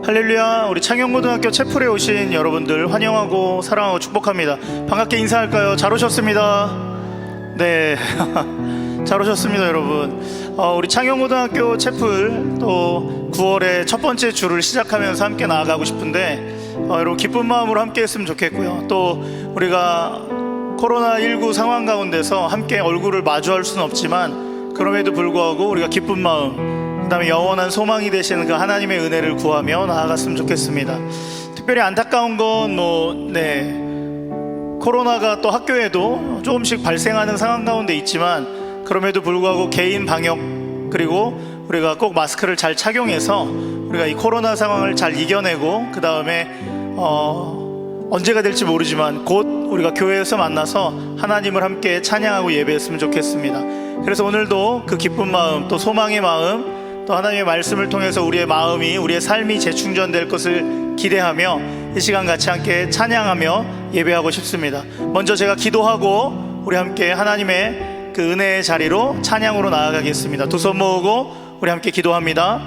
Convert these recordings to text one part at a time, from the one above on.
할렐루야. 우리 창영고등학교 채플에 오신 여러분들 환영하고 사랑하고 축복합니다. 반갑게 인사할까요? 잘 오셨습니다. 네. 잘 오셨습니다, 여러분. 우리 창영고등학교 채플 또 9월에 첫 번째 주를 시작하면서 함께 나아가고 싶은데 여러분 기쁜 마음으로 함께 했으면 좋겠고요. 또 우리가 코로나19 상황 가운데서 함께 얼굴을 마주할 수는 없지만 그럼에도 불구하고 우리가 기쁜 마음, 그 다음에 영원한 소망이 되시는 그 하나님의 은혜를 구하며 나아갔으면 좋겠습니다. 특별히 안타까운 건 코로나가 또 학교에도 조금씩 발생하는 상황 가운데 있지만 그럼에도 불구하고 개인 방역, 그리고 우리가 꼭 마스크를 잘 착용해서 우리가 이 코로나 상황을 잘 이겨내고 그 다음에 언제가 될지 모르지만 곧 우리가 교회에서 만나서 하나님을 함께 찬양하고 예배했으면 좋겠습니다. 그래서 오늘도 그 기쁜 마음, 또 소망의 마음, 또 하나님의 말씀을 통해서 우리의 마음이, 우리의 삶이 재충전될 것을 기대하며 이 시간 같이 함께 찬양하며 예배하고 싶습니다. 먼저 제가 기도하고 우리 함께 하나님의 그 은혜의 자리로 찬양으로 나아가겠습니다. 두 손 모으고 우리 함께 기도합니다.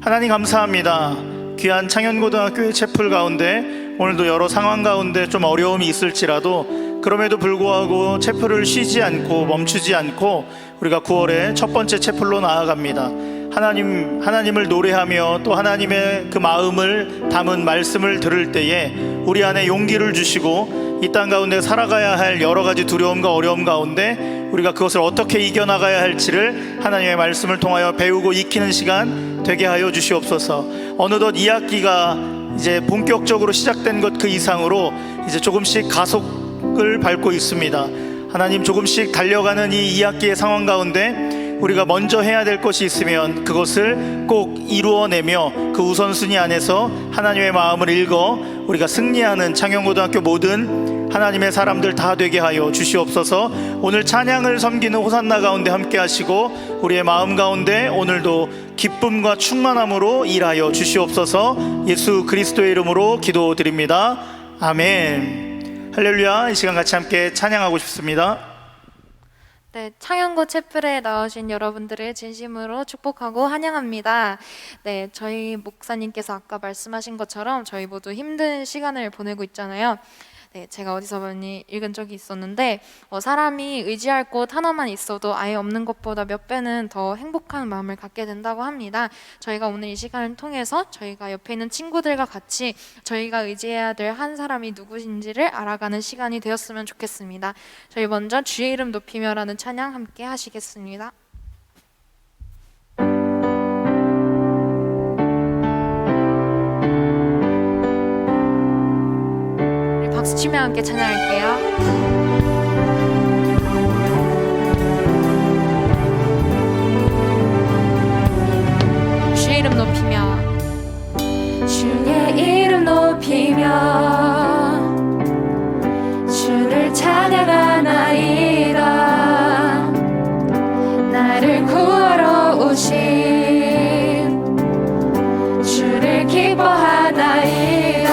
하나님 감사합니다. 귀한 창현고등학교의 채플 가운데 오늘도 여러 상황 가운데 좀 어려움이 있을지라도 그럼에도 불구하고 채플을 쉬지 않고 멈추지 않고 우리가 9월에 첫 번째 채플로 나아갑니다. 하나님을 노래하며 또 하나님의 그 마음을 담은 말씀을 들을 때에 우리 안에 용기를 주시고 이 땅 가운데 살아가야 할 여러 가지 두려움과 어려움 가운데 우리가 그것을 어떻게 이겨나가야 할지를 하나님의 말씀을 통하여 배우고 익히는 시간 되게 하여 주시옵소서. 어느덧 2학기가 이제 본격적으로 시작된 것 그 이상으로 이제 조금씩 가속을 밟고 있습니다. 하나님, 조금씩 달려가는 이 2학기의 상황 가운데 우리가 먼저 해야 될 것이 있으면 그것을 꼭 이루어내며 그 우선순위 안에서 하나님의 마음을 읽어 우리가 승리하는 창영고등학교 모든 하나님의 사람들 다 되게 하여 주시옵소서. 오늘 찬양을 섬기는 호산나 가운데 함께 하시고 우리의 마음 가운데 오늘도 기쁨과 충만함으로 일하여 주시옵소서. 예수 그리스도의 이름으로 기도드립니다. 아멘. 할렐루야. 이 시간 같이 함께 찬양하고 싶습니다. 네, 창영고 채플에 나오신 여러분들을 진심으로 축복하고 환영합니다. 네, 저희 목사님께서 아까 말씀하신 것처럼 저희 모두 힘든 시간을 보내고 있잖아요. 네, 제가 어디서 많이 읽은 적이 있었는데 사람이 의지할 곳 하나만 있어도 아예 없는 것보다 몇 배는 더 행복한 마음을 갖게 된다고 합니다. 저희가 오늘 이 시간을 통해서 저희가 옆에 있는 친구들과 같이 저희가 의지해야 될 한 사람이 누구신지를 알아가는 시간이 되었으면 좋겠습니다. 저희 먼저 주의 이름 높이며라는 찬양 함께 하시겠습니다. 박수 치며 함께 찬양할게요. 주의 이름 높이며, 주의 이름 높이며 주를 찬양하나이다. 나를 구하러 오신 주를 기뻐하나이다.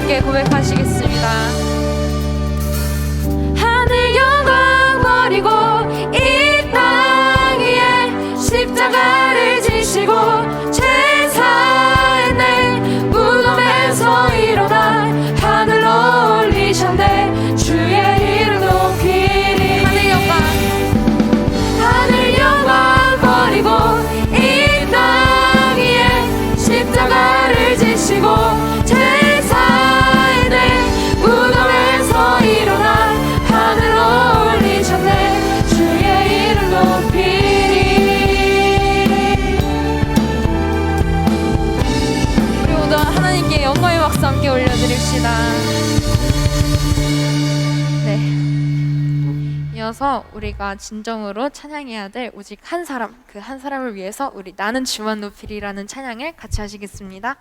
함께 고백하시겠습니다. 하늘 영광 버리고 이 땅 위에 십자가를 지시고 제사의 내 무덤에서 일어나 하늘로 올리셨네. 주의 이름 높이리. 하늘 영광 버리고 이 땅 위에 십자가를 지시고 제사의 내 무덤에서 일어나 하늘로 올리셨네. 주의 이름 높이리. 우리 모두 하나님께 영광의 박수 함께 올려드립시다. 네, 이어서 우리가 진정으로 찬양해야 될 오직 한 사람, 그 한 사람을 위해서 우리 나는 주만 높이리라는 찬양을 같이 하시겠습니다.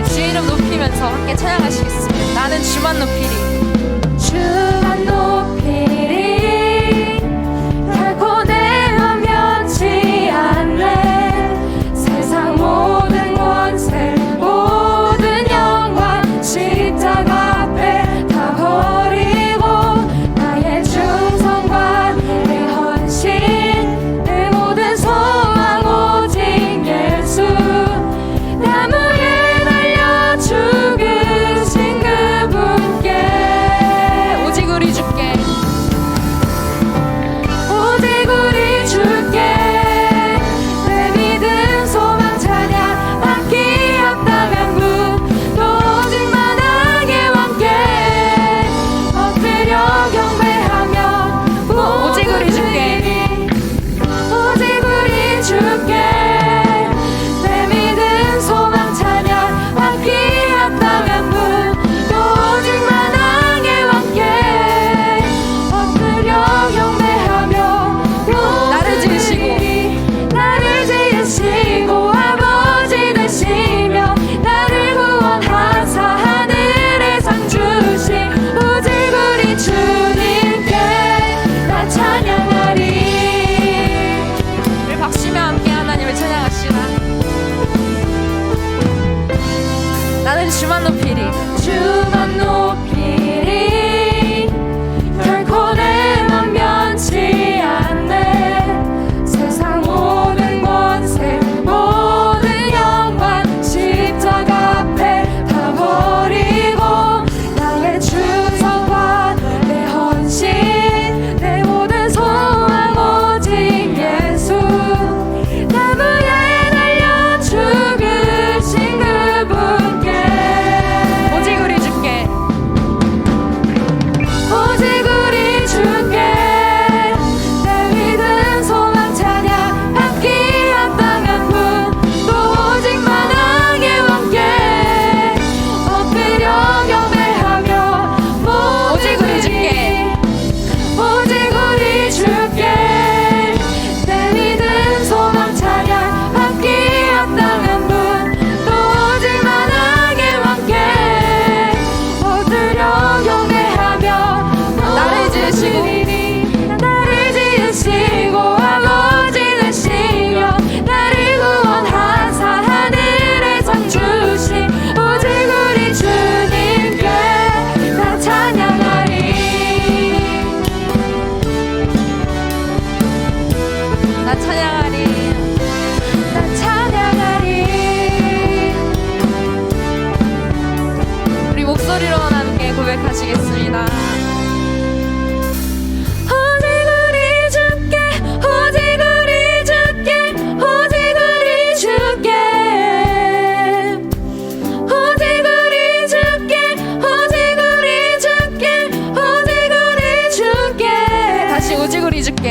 주의 이름 높이면서 함께 찬양하시겠습니다. 나는 주만 높이리. 주만 높이리. 결코 내 맘 변치 않네. 세상 모든 권세 모든 영광 십자가 앞에 다 버리고 나의 충성과 내 헌신 내 모든 소망 오직 예수. 나무에 달려 죽으신 그분께 오직 우리 주께 오직 우리 주께 내 믿음 소망 찬양 맡기었다면 또 오직 만왕의 왕께 엎드려 경배하며 오직 우리 주께 오직 우리 주께 내 믿음 소망 찬양 맡기었다면 또 오직 만왕의 왕께 엎드려 경배하며 나를 지으시고 아버지 되시며 나를 구원하사 하늘의 상 주신 오직 우리 주님께 나 찬양하리. 우리 박수며 함께 하나님을 찬양합시다. 나는 주만 높이리. 주만 높이리. 결코 내 맘 변치 않네. 세상 모든 권세 모든 영광 십자가 앞에 다 버리고 나의 충성과 내 헌신 내 모든 소망 오직 예수. 나무에 달려 죽으신 그분께 오직 우리 주께 오직 우리 주께 내 믿음 소망 찬양 맡기었다면 또 오직 만왕의 왕께 엎드려 경배하며 오직 우리 주께 오직 우리 주께 내 믿음 소망 찬양 맡기었다면 또 오직 만왕의 왕께 엎드려 경배하며 나를 지으시고 아버지 되시며 나를 구원하사 하늘의 상 주신 오직 우리 주님께 나 찬양하리. 나 찬양하리. 나 찬양하리. 우리 목소리로 함께 고백하시겠습니다. 오직 우리 주께 오직 우리 주께 오직 우리 주께 오직 우리 주께 오직 우리 주께 오직 우리 주께 다시 오직 우리 주께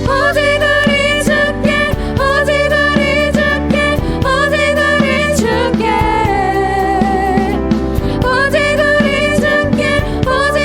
오직 우리 주께 오직 우리 주께 오직 우리 주께 오직 우리 주께 오직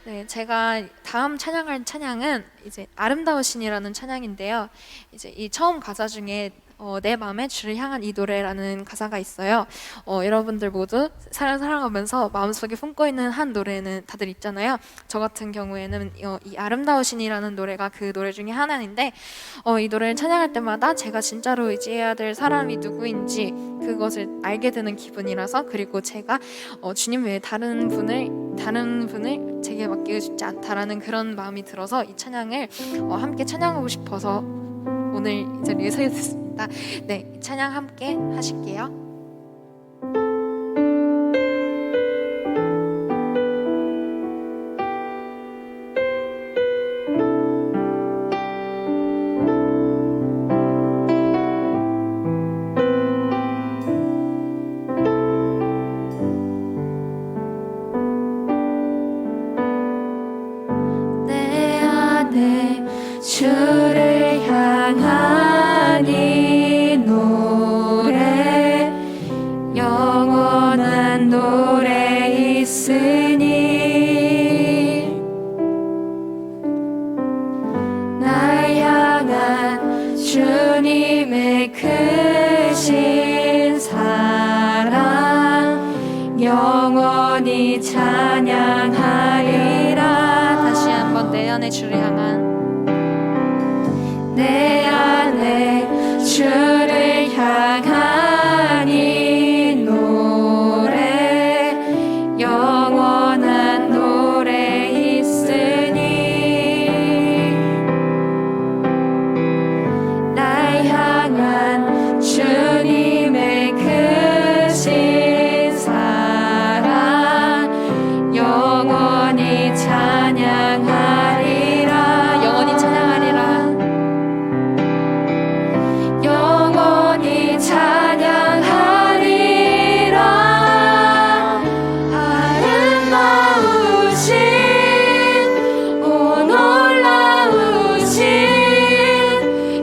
네, 제가 다음 찬양할 찬양은 이제 아름다우신이라는 찬양인데요. 이제 이 처음 가사 중에 내 맘에 주를 향한 이 노래라는 가사가 있어요. 여러분들 모두 사랑하면서 마음속에 품고 있는 한 노래는 다들 있잖아요. 저 같은 경우에는 이 아름다우신이라는 노래가 그 노래 중에 하나인데 이 노래를 찬양할 때마다 제가 진짜로 의지해야 될 사람이 누구인지 그것을 알게 되는 기분이라서, 그리고 제가 주님 외에 다른 분을 제게 맡기고 싶지 않다라는 그런 마음이 들어서 이 찬양을 함께 찬양하고 싶어서 오늘 이 자리에 서게 됐습니다. 네, 이 찬양 함께 하실게요. 내 안에 주를 향한 이 노래, 영원한 노래 있으니 날 향한 주님의 크신 사랑 영원히 찬양하리라. 다시 한번 내 안에 주를 향한 내 안에 주를 향한 이 노래, 영원한 노래 있으니 날 향한 주님의 크신 사랑 영원히 찬양하리라. 영원히 찬양하리라. 영원히 찬양하리라. 아름다우신 오 놀라우신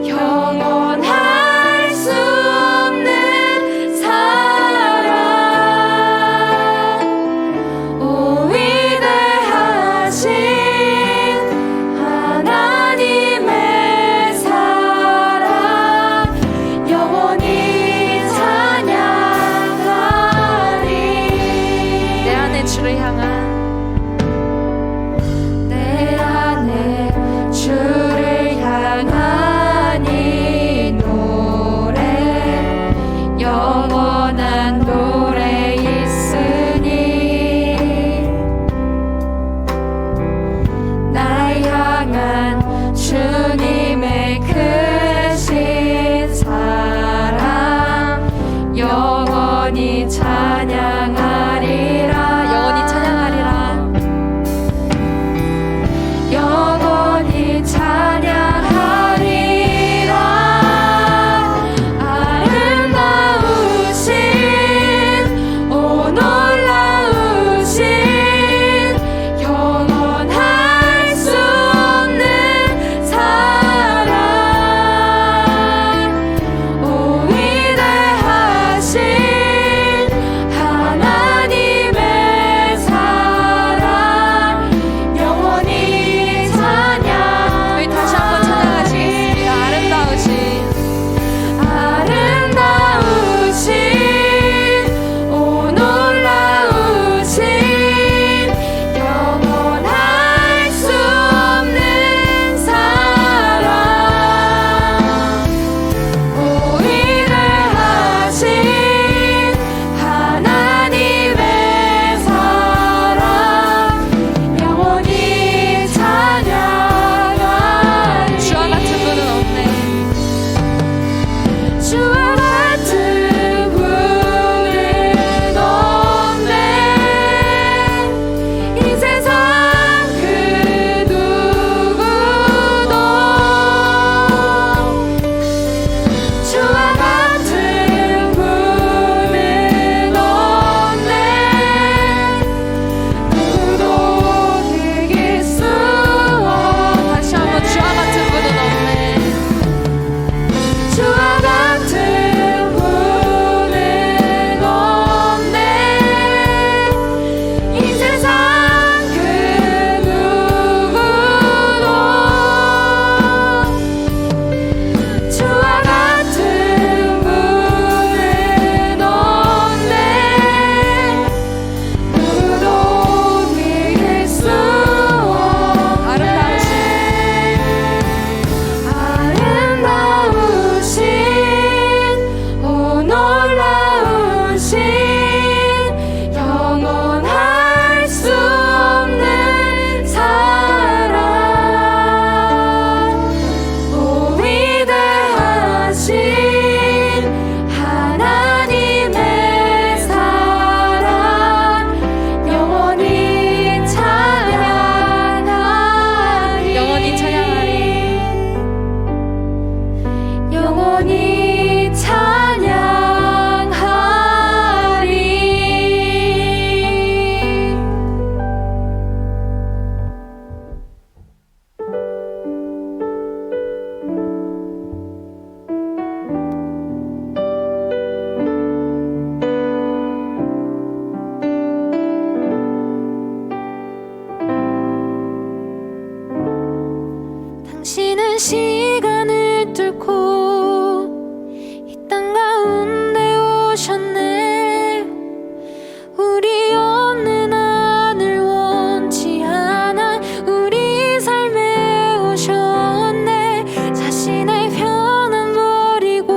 영원할 수 없는 사랑, 오 위대하신 하나님의 사랑 영원히 찬양하리. 내 안에 주를 향한 내 안에 주를 향한 이 노래, 영원한 노래 있으니 날 향한 주님의 크신 사랑 영원히 찬양하리라. 영원히 찬양하리라. 영원히 찬양하리라. 아름다우신 오 놀라우신 영원할 수 없는 사랑, 시간을 뚫고 이 땅 가운데 오셨네. 우리 없는 하늘 원치 않아 우리 삶에 오셨네. 자신의 편안 버리고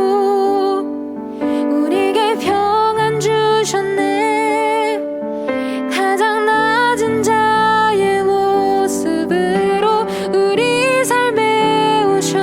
우리에게 평안 주셨네. 가장 낮은 자의 모습으로 우리 삶에 오셨네.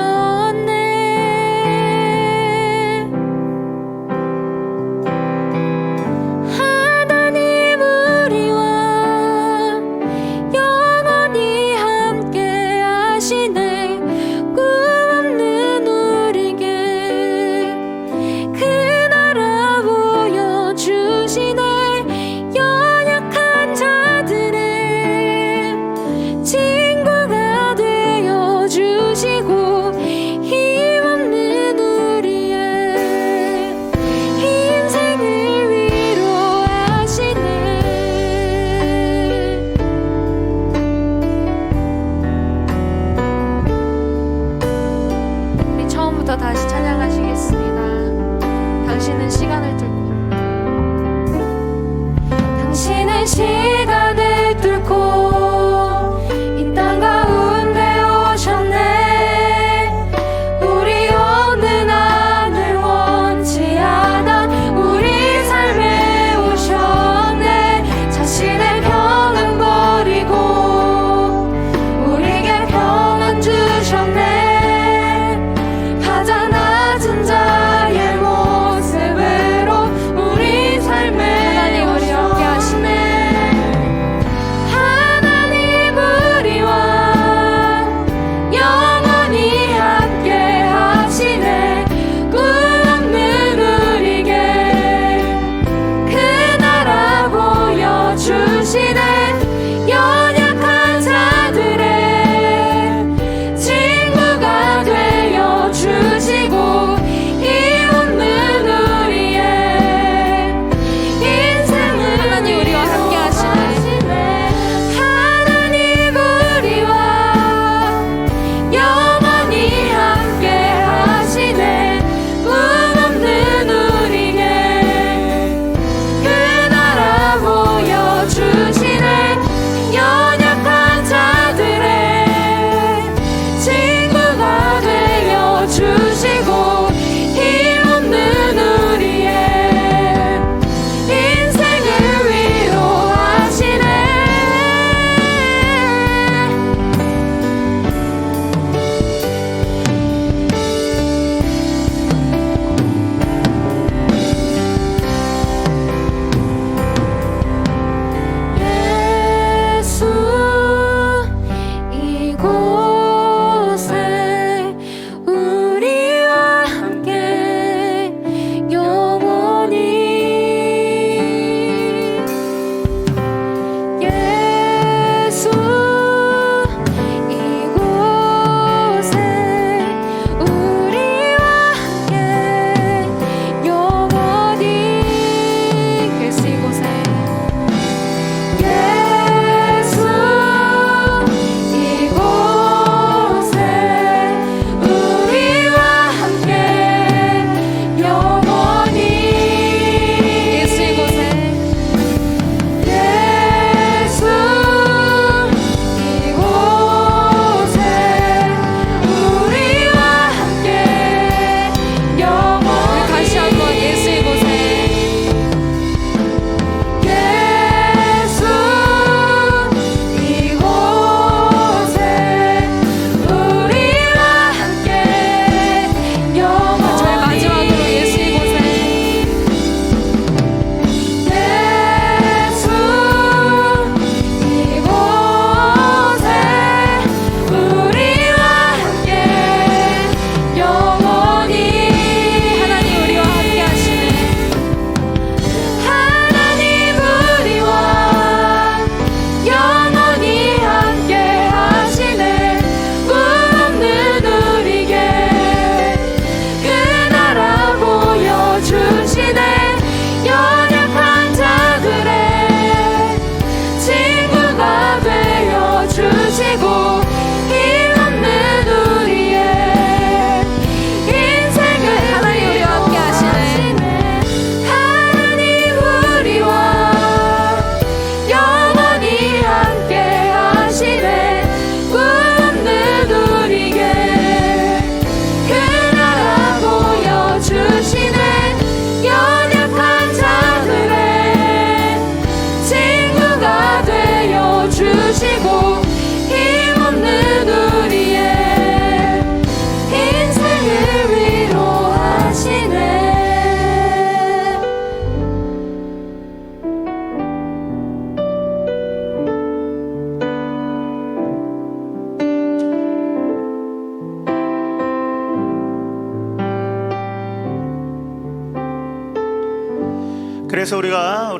그래서 우리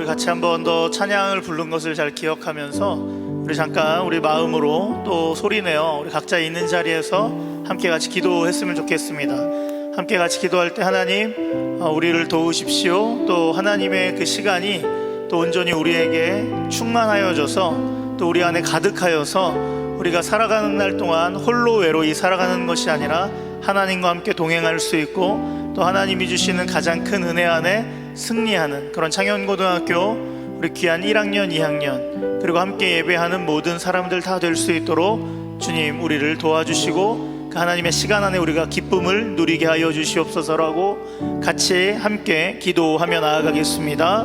같이 한번 더 찬양을 부른 것을 잘 기억하면서 우리 잠깐 우리 마음으로 또 소리내어 우리 각자 있는 자리에서 함께 같이 기도했으면 좋겠습니다. 함께 같이 기도할 때 하나님 우리를 도우십시오. 또 하나님의 그 시간이 또 온전히 우리에게 충만하여져서 또 우리 안에 가득하여서 우리가 살아가는 날 동안 홀로 외로이 살아가는 것이 아니라 하나님과 함께 동행할 수 있고 또 하나님이 주시는 가장 큰 은혜 안에 승리하는 그런 창현고등학교 우리 귀한 1학년, 2학년 그리고 함께 예배하는 모든 사람들 다 될 수 있도록 주님 우리를 도와주시고 그 하나님의 시간 안에 우리가 기쁨을 누리게 하여 주시옵소서라고 같이 함께 기도하며 나아가겠습니다.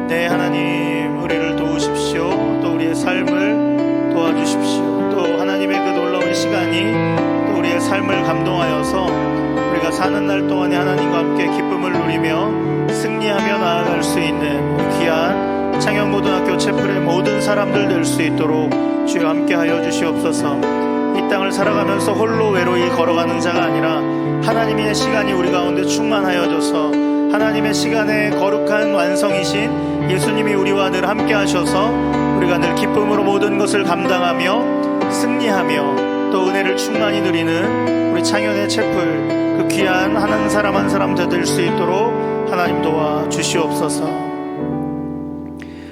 네, 하나님 우리를 도우십시오. 또 우리의 삶을 도와주십시오. 또 하나님의 그 놀라운 시간이 또 우리의 삶을 감동하여서 우리가 사는 날 동안에 하나님과 함께 기쁨을 누리며 승리하며 나아갈 수 있는 귀한 창현고등학교 채플의 모든 사람들 될 수 있도록 주여 함께하여 주시옵소서. 이 땅을 살아가면서 홀로 외로이 걸어가는 자가 아니라 하나님의 시간이 우리 가운데 충만하여져서 하나님의 시간에 거룩한 완성이신 예수님이 우리와 늘 함께 하셔서 우리가 늘 기쁨으로 모든 것을 감당하며 승리하며 또 은혜를 충만히 누리는 우리 창현의 채플 그 귀한 한 사람 한 사람 될 수 있도록 하나님 도와 주시옵소서.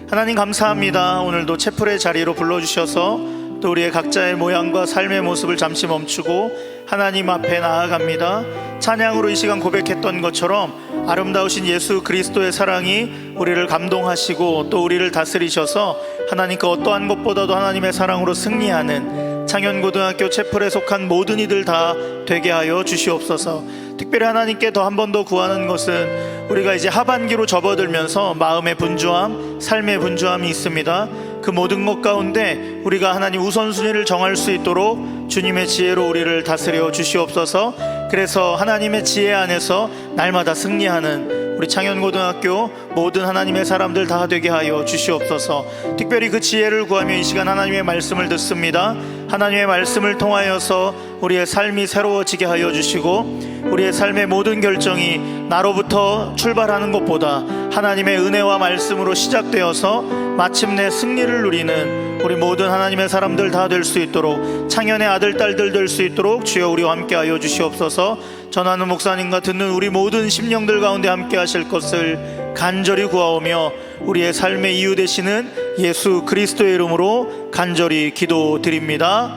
하나님 감사합니다. 오늘도 채플의 자리로 불러주셔서 또 우리의 각자의 모양과 삶의 모습을 잠시 멈추고 하나님 앞에 나아갑니다. 찬양으로 이 시간 고백했던 것처럼 아름다우신 예수 그리스도의 사랑이 우리를 감동하시고 또 우리를 다스리셔서 하나님 그 어떠한 것보다도 하나님의 사랑으로 승리하는 창현고등학교 채플에 속한 모든 이들 다 되게 하여 주시옵소서. 특별히 하나님께 더 한 번 더 구하는 것은 우리가 이제 하반기로 접어들면서 마음의 분주함, 삶의 분주함이 있습니다. 그 모든 것 가운데 우리가 하나님 우선순위를 정할 수 있도록 주님의 지혜로 우리를 다스려 주시옵소서. 그래서 하나님의 지혜 안에서 날마다 승리하는 우리 창현고등학교 모든 하나님의 사람들 다 되게 하여 주시옵소서. 특별히 그 지혜를 구하며 이 시간 하나님의 말씀을 듣습니다. 하나님의 말씀을 통하여서 우리의 삶이 새로워지게 하여 주시고 우리의 삶의 모든 결정이 나로부터 출발하는 것보다 하나님의 은혜와 말씀으로 시작되어서 마침내 승리를 누리는 우리 모든 하나님의 사람들 다 될 수 있도록 창현의 아들 딸들 될 수 있도록 주여 우리와 함께 하여 주시옵소서. 전하는 목사님과 듣는 우리 모든 심령들 가운데 함께 하실 것을 간절히 구하오며 우리의 삶의 이유 되시는 예수 그리스도의 이름으로 간절히 기도드립니다.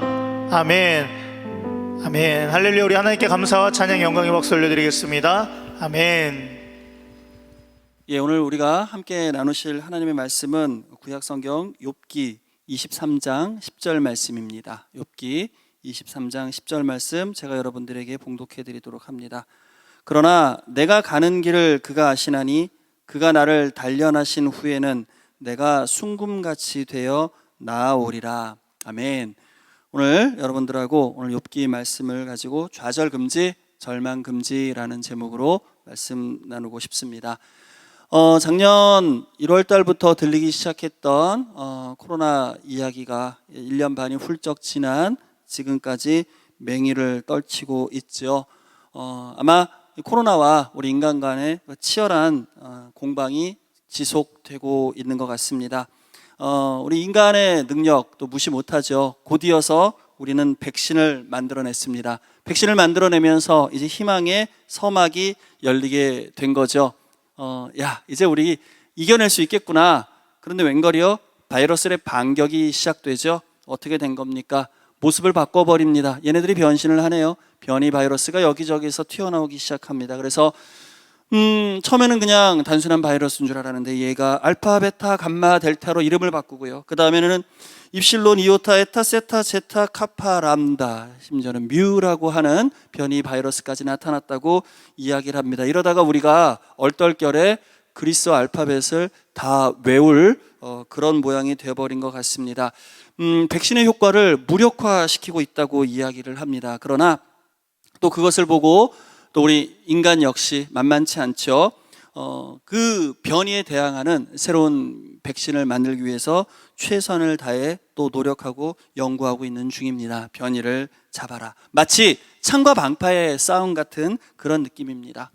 아멘. 아멘. 할렐루야. 우리 하나님께 감사와 찬양 영광의 박수 올려드리겠습니다. 아멘. 예, 오늘 우리가 함께 나누실 하나님의 말씀은 구약성경 욥기 23장 10절 말씀입니다. 욥기 23장 10절 말씀 제가 여러분들에게 봉독해 드리도록 합니다. 그러나 내가 가는 길을 그가 아시나니 그가 나를 단련하신 후에는 내가 순금같이 되어 나아오리라. 아멘. 오늘 여러분들하고 오늘 욥기 말씀을 가지고 좌절금지 절망금지라는 제목으로 말씀 나누고 싶습니다. 작년 1월 달부터 들리기 시작했던 코로나 이야기가 1년 반이 훌쩍 지난 지금까지 맹위를 떨치고 있죠. 아마 코로나와 우리 인간 간의 치열한 공방이 지속되고 있는 것 같습니다. 우리 인간의 능력 또 무시 못하죠. 곧이어서 우리는 백신을 만들어냈습니다. 백신을 만들어내면서 이제 희망의 서막이 열리게 된 거죠. 이제 우리 이겨낼 수 있겠구나. 그런데 웬걸요? 바이러스의 반격이 시작되죠. 어떻게 된 겁니까? 모습을 바꿔버립니다. 얘네들이 변신을 하네요. 변이 바이러스가 여기저기서 튀어나오기 시작합니다. 그래서 처음에는 그냥 단순한 바이러스인 줄 알았는데 얘가 알파, 베타, 감마, 델타로 이름을 바꾸고요. 그 다음에는 입실론, 이오타, 에타, 세타, 제타, 카파, 람다, 심지어는 뮤라고 하는 변이 바이러스까지 나타났다고 이야기를 합니다. 이러다가 우리가 얼떨결에 그리스 알파벳을 다 외울 그런 모양이 되어버린 것 같습니다. 백신의 효과를 무력화시키고 있다고 이야기를 합니다. 그러나 또 그것을 보고 또 우리 인간 역시 만만치 않죠. 그 변이에 대항하는 새로운 백신을 만들기 위해서 최선을 다해 또 노력하고 연구하고 있는 중입니다. 변이를 잡아라. 마치 창과 방파의 싸움 같은 그런 느낌입니다.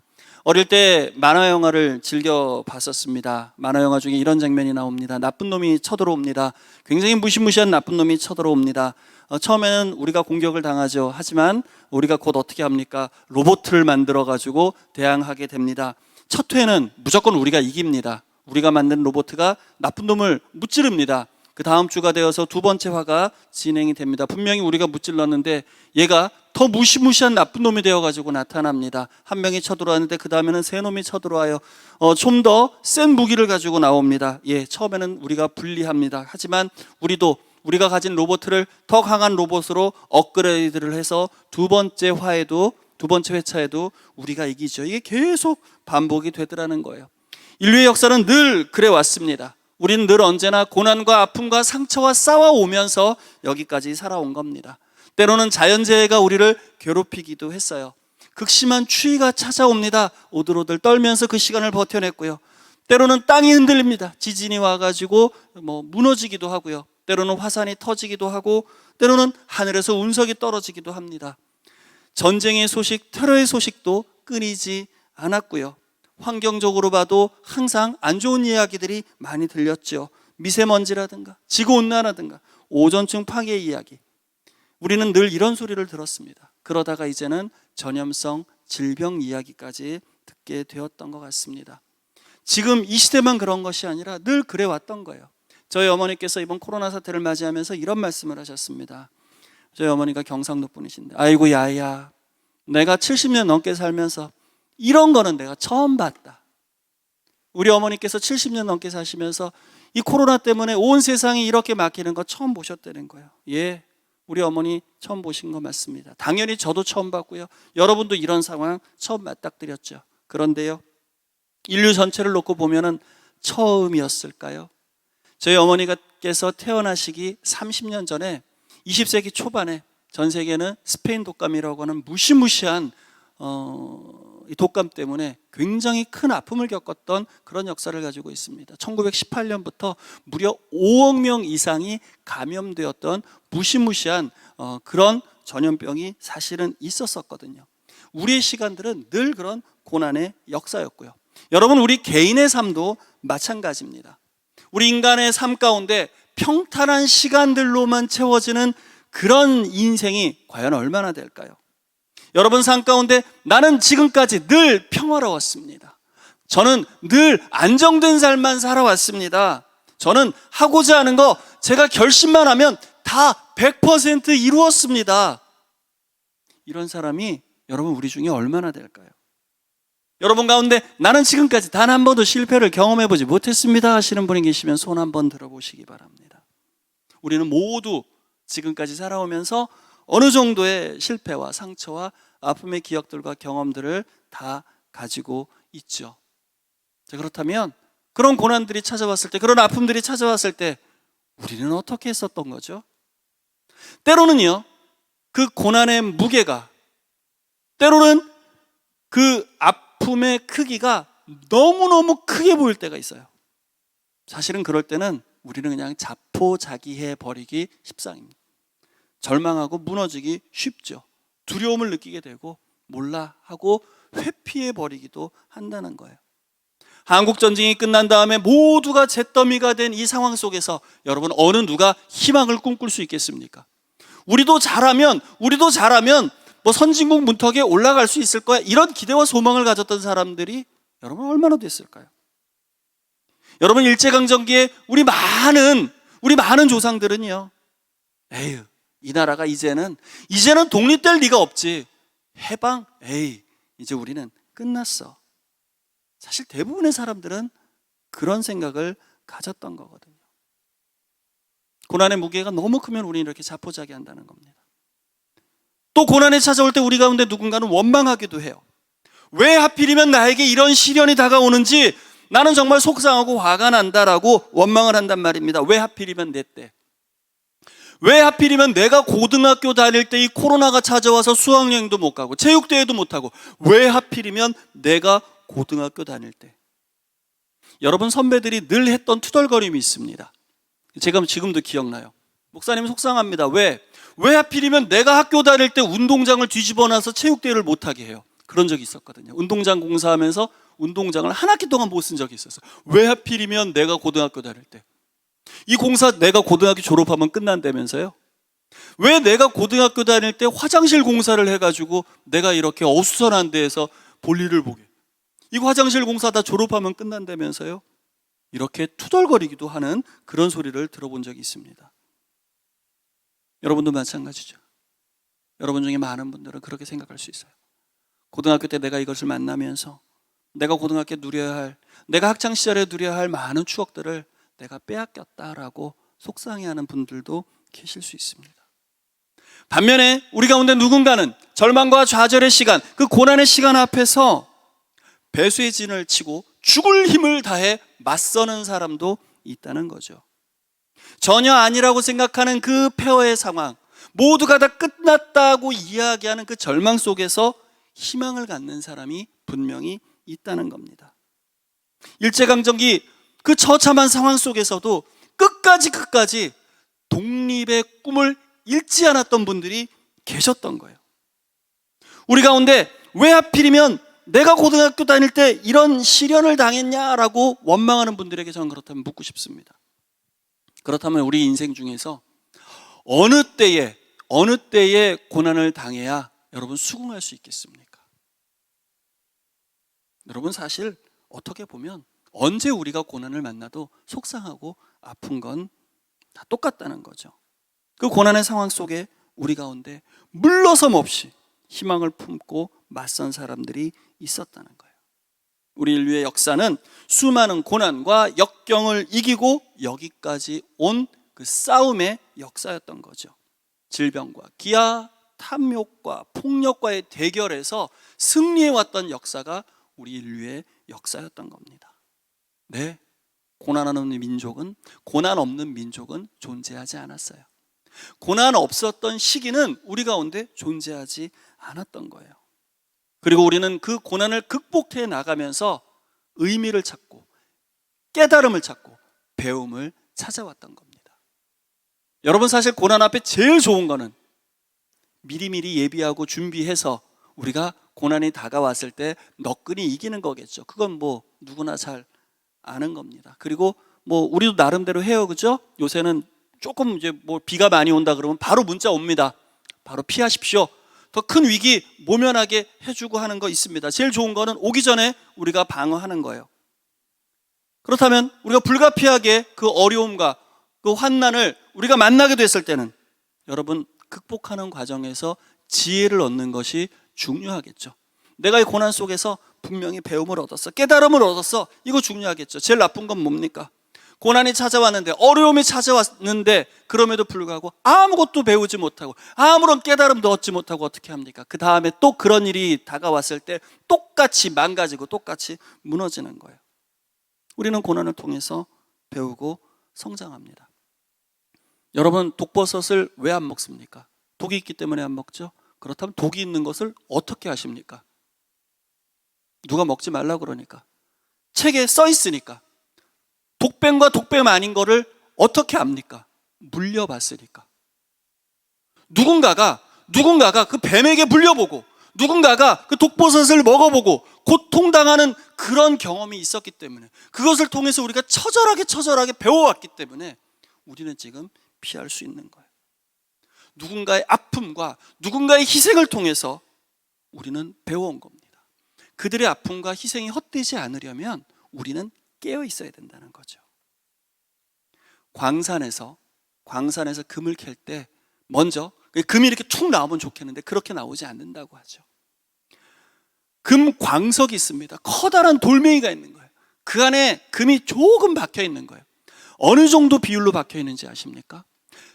어릴 때 만화 영화를 즐겨 봤었습니다. 만화 영화 중에 이런 장면이 나옵니다. 나쁜 놈이 쳐들어옵니다. 굉장히 무시무시한 나쁜 놈이 쳐들어옵니다. 처음에는 우리가 공격을 당하죠. 하지만 우리가 곧 어떻게 합니까? 로봇을 만들어 가지고 대항하게 됩니다. 첫 회는 무조건 우리가 이깁니다. 우리가 만든 로봇가 나쁜 놈을 무찌릅니다. 그 다음 주가 되어서 두 번째 화가 진행이 됩니다. 분명히 우리가 무찔렀는데 얘가 더 무시무시한 나쁜 놈이 되어가지고 나타납니다. 한 명이 쳐들어왔는데 그 다음에는 세 놈이 쳐들어와요. 좀 더 센 무기를 가지고 나옵니다. 처음에는 우리가 불리합니다. 하지만 우리가 가진 로봇을 더 강한 로봇으로 업그레이드를 해서 두 번째 회차에도 우리가 이기죠. 이게 계속 반복이 되더라는 거예요. 인류의 역사는 늘 그래 왔습니다. 우리는 늘 언제나 고난과 아픔과 상처와 싸워오면서 여기까지 살아온 겁니다. 때로는 자연재해가 우리를 괴롭히기도 했어요. 극심한 추위가 찾아옵니다. 오들오들 떨면서 그 시간을 버텨냈고요. 때로는 땅이 흔들립니다. 지진이 와가지고 무너지기도 하고요. 때로는 화산이 터지기도 하고 때로는 하늘에서 운석이 떨어지기도 합니다. 전쟁의 소식, 테러의 소식도 끊이지 않았고요. 환경적으로 봐도 항상 안 좋은 이야기들이 많이 들렸죠. 미세먼지라든가 지구온난화라든가 오존층 파괴 이야기. 우리는 늘 이런 소리를 들었습니다. 그러다가 이제는 전염성 질병 이야기까지 듣게 되었던 것 같습니다. 지금 이 시대만 그런 것이 아니라 늘 그래 왔던 거예요. 저희 어머니께서 이번 코로나 사태를 맞이하면서 이런 말씀을 하셨습니다. 저희 어머니가 경상도 분이신데, 아이고 야야, 내가 70년 넘게 살면서 이런 거는 내가 처음 봤다. 우리 어머니께서 70년 넘게 사시면서 이 코로나 때문에 온 세상이 이렇게 막히는 거 처음 보셨다는 거예요. 우리 어머니 처음 보신 거 맞습니다. 당연히 저도 처음 봤고요. 여러분도 이런 상황 처음 맞닥뜨렸죠. 그런데요, 인류 전체를 놓고 보면은 처음이었을까요? 저희 어머니께서 태어나시기 30년 전에 20세기 초반에 전 세계는 스페인 독감이라고 하는 무시무시한 이 독감 때문에 굉장히 큰 아픔을 겪었던 그런 역사를 가지고 있습니다. 1918년부터 무려 5억 명 이상이 감염되었던 무시무시한 그런 전염병이 사실은 있었었거든요. 우리의 시간들은 늘 그런 고난의 역사였고요. 여러분, 우리 개인의 삶도 마찬가지입니다. 우리 인간의 삶 가운데 평탄한 시간들로만 채워지는 그런 인생이 과연 얼마나 될까요? 여러분 삶 가운데 나는 지금까지 늘 평화로웠습니다. 저는 늘 안정된 삶만 살아왔습니다. 저는 하고자 하는 거 제가 결심만 하면 다 100% 이루었습니다. 이런 사람이 여러분 우리 중에 얼마나 될까요? 여러분 가운데 나는 지금까지 단 한 번도 실패를 경험해보지 못했습니다 하시는 분이 계시면 손 한번 들어보시기 바랍니다. 우리는 모두 지금까지 살아오면서 어느 정도의 실패와 상처와 아픔의 기억들과 경험들을 다 가지고 있죠. 자, 그렇다면 그런 고난들이 찾아왔을 때, 그런 아픔들이 찾아왔을 때 우리는 어떻게 했었던 거죠? 때로는요, 그 고난의 무게가, 때로는 그 아픔의 크기가 너무너무 크게 보일 때가 있어요. 사실은 그럴 때는 우리는 그냥 자포자기해 버리기 십상입니다. 절망하고 무너지기 쉽죠. 두려움을 느끼게 되고 몰라 하고 회피해 버리기도 한다는 거예요. 한국전쟁이 끝난 다음에 모두가 잿더미가 된 이 상황 속에서 여러분 어느 누가 희망을 꿈꿀 수 있겠습니까? 우리도 잘하면 뭐 선진국 문턱에 올라갈 수 있을 거야, 이런 기대와 소망을 가졌던 사람들이 여러분 얼마나 됐을까요? 여러분 일제강점기에 우리 많은 조상들은요, 에휴 이 나라가 이제는 독립될 리가 없지, 해방, 이제 우리는 끝났어. 사실 대부분의 사람들은 그런 생각을 가졌던 거거든요. 고난의 무게가 너무 크면 우리는 이렇게 자포자기한다는 겁니다. 또 고난이 찾아올 때 우리 가운데 누군가는 원망하기도 해요. 왜 하필이면 나에게 이런 시련이 다가오는지 나는 정말 속상하고 화가 난다라고 원망을 한단 말입니다. 왜 하필이면 내 때? 왜 하필이면 내가 고등학교 다닐 때 이 코로나가 찾아와서 수학여행도 못 가고 체육대회도 못 하고, 왜 하필이면 내가 고등학교 다닐 때? 여러분 선배들이 늘 했던 투덜거림이 있습니다. 제가 지금도 기억나요. 목사님 속상합니다. 왜 하필이면 내가 학교 다닐 때 운동장을 뒤집어 놔서 체육대회를 못 하게 해요? 그런 적이 있었거든요. 운동장 공사하면서 운동장을 한 학기 동안 못 쓴 적이 있었어요. 왜 하필이면 내가 고등학교 다닐 때. 이 공사 내가 고등학교 졸업하면 끝난다면서요. 왜 내가 고등학교 다닐 때 화장실 공사를 해가지고 내가 이렇게 어수선한 데에서 볼일을 보게. 이 화장실 공사 다 졸업하면 끝난다면서요. 이렇게 투덜거리기도 하는 그런 소리를 들어본 적이 있습니다. 여러분도 마찬가지죠. 여러분 중에 많은 분들은 그렇게 생각할 수 있어요. 고등학교 때 내가 이것을 만나면서 내가 고등학교 누려야 할, 내가 학창시절에 누려야 할 많은 추억들을 내가 빼앗겼다라고 속상해하는 분들도 계실 수 있습니다. 반면에 우리 가운데 누군가는 절망과 좌절의 시간, 그 고난의 시간 앞에서 배수의 진을 치고 죽을 힘을 다해 맞서는 사람도 있다는 거죠. 전혀 아니라고 생각하는 그 폐허의 상황, 모두가 다 끝났다고 이야기하는 그 절망 속에서 희망을 갖는 사람이 분명히 있다는 겁니다. 일제강점기 그 처참한 상황 속에서도 끝까지 독립의 꿈을 잃지 않았던 분들이 계셨던 거예요. 우리 가운데 왜 하필이면 내가 고등학교 다닐 때 이런 시련을 당했냐라고 원망하는 분들에게 저는 그렇다면 묻고 싶습니다. 그렇다면 우리 인생 중에서 어느 때에 고난을 당해야 여러분 수긍할 수 있겠습니까? 여러분 사실 어떻게 보면 언제 우리가 고난을 만나도 속상하고 아픈 건 다 똑같다는 거죠. 그 고난의 상황 속에 우리 가운데 물러섬 없이 희망을 품고 맞선 사람들이 있었다는 거예요. 우리 인류의 역사는 수많은 고난과 역경을 이기고 여기까지 온 그 싸움의 역사였던 거죠. 질병과 기아, 탐욕과 폭력과의 대결에서 승리해왔던 역사가 우리 인류의 역사였던 겁니다. 네, 고난 없는 민족은 존재하지 않았어요. 고난 없었던 시기는 우리 가운데 존재하지 않았던 거예요. 그리고 우리는 그 고난을 극복해 나가면서 의미를 찾고 깨달음을 찾고 배움을 찾아왔던 겁니다. 여러분 사실 고난 앞에 제일 좋은 거는 미리미리 예비하고 준비해서 우리가 고난이 다가왔을 때 너끈히 이기는 거겠죠. 그건 뭐 누구나 잘 아는 겁니다. 그리고 뭐 우리도 나름대로 해요, 그죠? 요새는 조금 이제 뭐 비가 많이 온다 그러면 바로 문자 옵니다. 바로 피하십시오. 더 큰 위기 모면하게 해주고 하는 거 있습니다. 제일 좋은 거는 오기 전에 우리가 방어하는 거예요. 그렇다면 우리가 불가피하게 그 어려움과 그 환난을 우리가 만나게 됐을 때는 여러분 극복하는 과정에서 지혜를 얻는 것이 중요하겠죠. 내가 이 고난 속에서 분명히 배움을 얻었어, 깨달음을 얻었어, 이거 중요하겠죠. 제일 나쁜 건 뭡니까? 고난이 찾아왔는데, 어려움이 찾아왔는데 그럼에도 불구하고 아무것도 배우지 못하고 아무런 깨달음도 얻지 못하고 어떻게 합니까? 그 다음에 또 그런 일이 다가왔을 때 똑같이 망가지고 똑같이 무너지는 거예요. 우리는 고난을 통해서 배우고 성장합니다. 여러분 독버섯을 왜 안 먹습니까? 독이 있기 때문에 안 먹죠? 그렇다면 독이 있는 것을 어떻게 하십니까? 누가 먹지 말라고 그러니까, 책에 써 있으니까. 독뱀과 독뱀 아닌 거를 어떻게 압니까? 물려봤으니까. 누군가가 그 뱀에게 물려보고 누군가가 그 독버섯을 먹어보고 고통당하는 그런 경험이 있었기 때문에, 그것을 통해서 우리가 처절하게 배워왔기 때문에 우리는 지금 피할 수 있는 거예요. 누군가의 아픔과 누군가의 희생을 통해서 우리는 배워온 겁니다. 그들의 아픔과 희생이 헛되지 않으려면 우리는 깨어 있어야 된다는 거죠. 광산에서 금을 캘 때 먼저 금이 이렇게 툭 나오면 좋겠는데 그렇게 나오지 않는다고 하죠. 금 광석이 있습니다. 커다란 돌멩이가 있는 거예요. 그 안에 금이 조금 박혀 있는 거예요. 어느 정도 비율로 박혀 있는지 아십니까?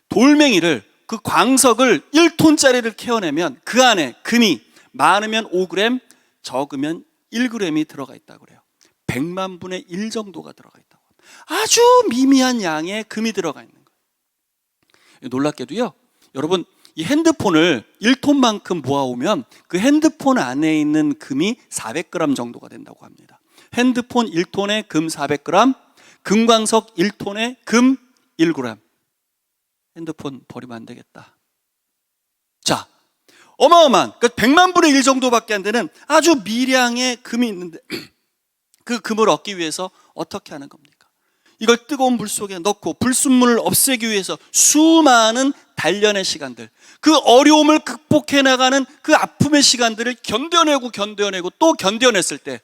돌멩이를, 그 광석을 1톤짜리를 캐어내면 그 안에 금이 많으면 5g, 적으면 1g이 들어가 있다고 그래요. 100만 분의 1 정도가 들어가 있다고. 아주 미미한 양의 금이 들어가 있는 거예요. 놀랍게도요, 여러분 이 핸드폰을 1톤만큼 모아오면 그 핸드폰 안에 있는 금이 400g 정도가 된다고 합니다. 핸드폰 1톤에 금 400g, 금광석 1톤에 금 1g. 핸드폰 버리면 안 되겠다. 자, 어마어마한, 그러니까 100만 분의 1 정도밖에 안 되는 아주 미량의 금이 있는데 그 금을 얻기 위해서 어떻게 하는 겁니까? 이걸 뜨거운 불 속에 넣고 불순물을 없애기 위해서 수많은 단련의 시간들, 그 어려움을 극복해 나가는 그 아픔의 시간들을 견뎌내고 또 견뎌냈을 때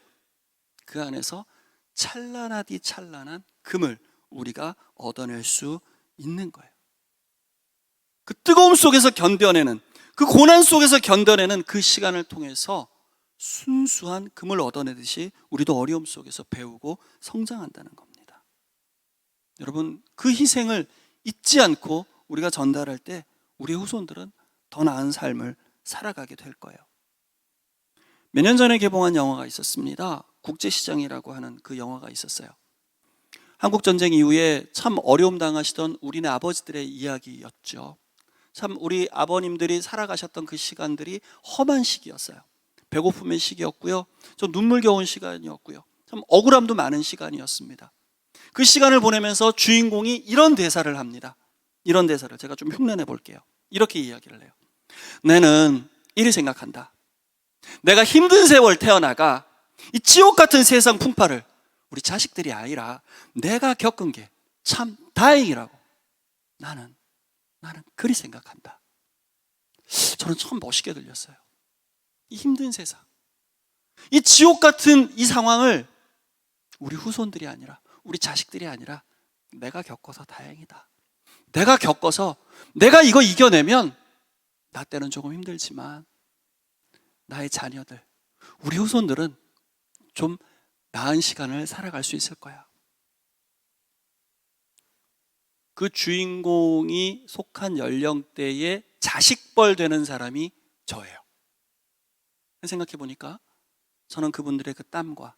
그 안에서 찬란하디 찬란한 금을 우리가 얻어낼 수 있는 거예요. 그 뜨거움 속에서 견뎌내는, 그 고난 속에서 견뎌내는 그 시간을 통해서 순수한 금을 얻어내듯이 우리도 어려움 속에서 배우고 성장한다는 겁니다. 여러분, 그 희생을 잊지 않고 우리가 전달할 때 우리 후손들은 더 나은 삶을 살아가게 될 거예요. 몇 년 전에 개봉한 영화가 있었습니다. 국제시장이라고 하는 그 영화가 있었어요. 한국전쟁 이후에 참 어려움 당하시던 우리네 아버지들의 이야기였죠. 참 우리 아버님들이 살아가셨던 그 시간들이 험한 시기였어요. 배고픔의 시기였고요, 좀 눈물겨운 시간이었고요, 참 억울함도 많은 시간이었습니다. 그 시간을 보내면서 주인공이 이런 대사를 합니다. 이런 대사를 제가 좀 흉내내 볼게요. 이렇게 이야기를 해요. 나는 이리 생각한다. 내가 힘든 세월 태어나가 이 지옥 같은 세상 풍파를 우리 자식들이 아니라 내가 겪은 게 참 다행이라고 나는 그리 생각한다. 저는 참 멋있게 들렸어요. 이 힘든 세상, 이 지옥 같은 이 상황을 우리 후손들이 아니라, 우리 자식들이 아니라 내가 겪어서 다행이다. 내가 겪어서 내가 이거 이겨내면 나 때는 조금 힘들지만 나의 자녀들, 우리 후손들은 좀 나은 시간을 살아갈 수 있을 거야. 그 주인공이 속한 연령대에 자식벌 되는 사람이 저예요. 생각해 보니까 저는 그분들의 그 땀과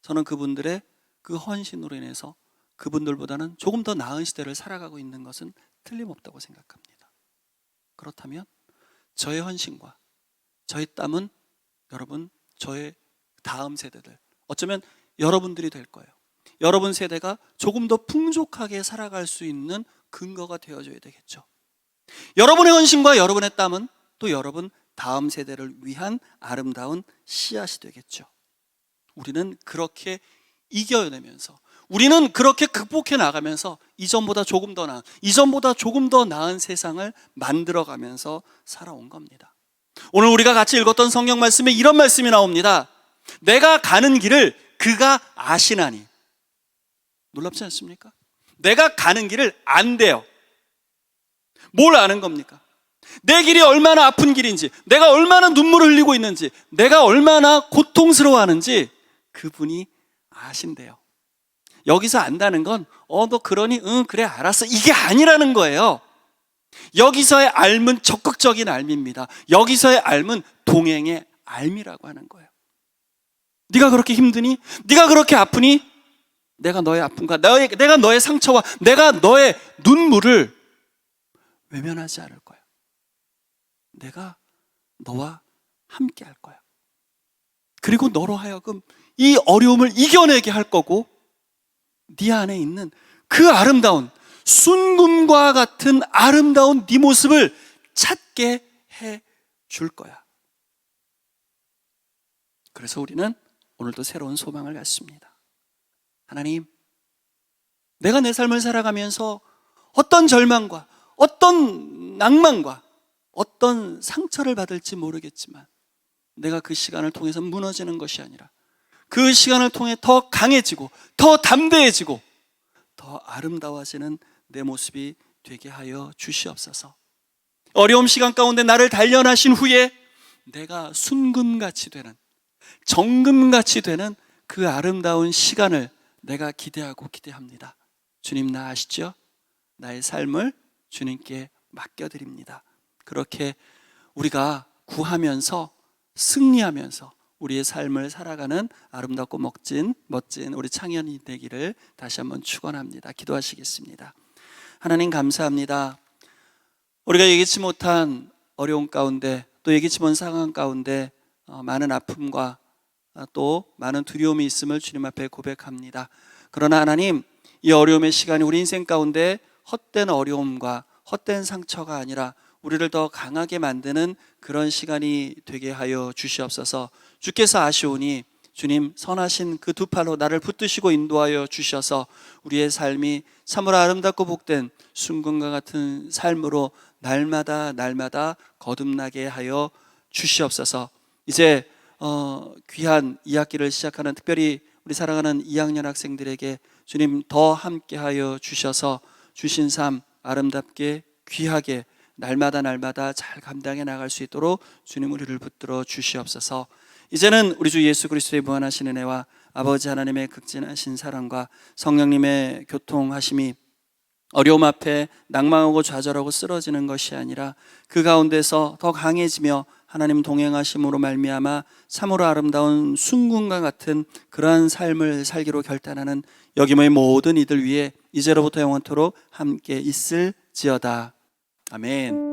저는 그분들의 그 헌신으로 인해서 그분들보다는 조금 더 나은 시대를 살아가고 있는 것은 틀림없다고 생각합니다. 그렇다면 저의 헌신과 저의 땀은 여러분, 저의 다음 세대들, 어쩌면 여러분들이 될 거예요. 여러분 세대가 조금 더 풍족하게 살아갈 수 있는 근거가 되어줘야 되겠죠. 여러분의 헌신과 여러분의 땀은 또 여러분 다음 세대를 위한 아름다운 씨앗이 되겠죠. 우리는 그렇게 이겨내면서, 우리는 그렇게 극복해 나가면서 이전보다 조금 더 나은, 이전보다 조금 더 나은 세상을 만들어가면서 살아온 겁니다. 오늘 우리가 같이 읽었던 성경 말씀에 이런 말씀이 나옵니다. 내가 가는 길을 그가 아시나니. 놀랍지 않습니까? 내가 가는 길을 안대요. 뭘 아는 겁니까? 내 길이 얼마나 아픈 길인지, 내가 얼마나 눈물을 흘리고 있는지, 내가 얼마나 고통스러워하는지 그분이 아신대요. 여기서 안다는 건 너 그러니 그래 알았어, 이게 아니라는 거예요. 여기서의 알은 적극적인 알입니다. 여기서의 알은 동행의 알미라고 하는 거예요. 네가 그렇게 힘드니? 네가 그렇게 아프니? 내가 너의 아픔과 내가 너의 상처와 내가 너의 눈물을 외면하지 않을 거야. 내가 너와 함께 할 거야. 그리고 너로 하여금 이 어려움을 이겨내게 할 거고, 네 안에 있는 그 아름다운 순금과 같은 아름다운 네 모습을 찾게 해 줄 거야. 그래서 우리는 오늘도 새로운 소망을 갖습니다. 하나님, 내가 내 삶을 살아가면서 어떤 절망과 어떤 낭만과 어떤 상처를 받을지 모르겠지만 내가 그 시간을 통해서 무너지는 것이 아니라 그 시간을 통해 더 강해지고 더 담대해지고 더 아름다워지는 내 모습이 되게 하여 주시옵소서. 어려움 시간 가운데 나를 단련하신 후에 내가 순금같이 되는, 정금같이 되는 그 아름다운 시간을 내가 기대합니다. 주님, 나 아시죠? 나의 삶을 주님께 맡겨드립니다. 그렇게 우리가 구하면서 승리하면서 우리의 삶을 살아가는 아름답고 멋진 우리 창현이 되기를 다시 한번 축원합니다. 기도하시겠습니다. 하나님, 감사합니다. 우리가 예기치 못한 어려움 가운데, 또 예기치 못한 상황 가운데 많은 아픔과 또 많은 두려움이 있음을 주님 앞에 고백합니다. 그러나 하나님, 이 어려움의 시간이 우리 인생 가운데 헛된 어려움과 헛된 상처가 아니라 우리를 더 강하게 만드는 그런 시간이 되게 하여 주시옵소서. 주께서 아시오니 주님 선하신 그 두 팔로 나를 붙드시고 인도하여 주셔서 우리의 삶이 참으로 아름답고 복된 순금과 같은 삶으로 날마다 거듭나게 하여 주시옵소서. 이제 귀한 2학기를 시작하는 특별히 우리 사랑하는 2학년 학생들에게 주님 더 함께하여 주셔서 주신 삶 아름답게 귀하게 날마다 잘 감당해 나갈 수 있도록 주님 우리를 붙들어 주시옵소서. 이제는 우리 주 예수 그리스도의 무한하신 은혜와 아버지 하나님의 극진하신 사랑과 성령님의 교통하심이 어려움 앞에 낭망하고 좌절하고 쓰러지는 것이 아니라 그 가운데서 더 강해지며 하나님 동행하심으로 말미암아 참으로 아름다운 순금과 같은 그러한 삶을 살기로 결단하는 여기 모인 모든 이들 위해 이제로부터 영원토록 함께 있을지어다. 아멘.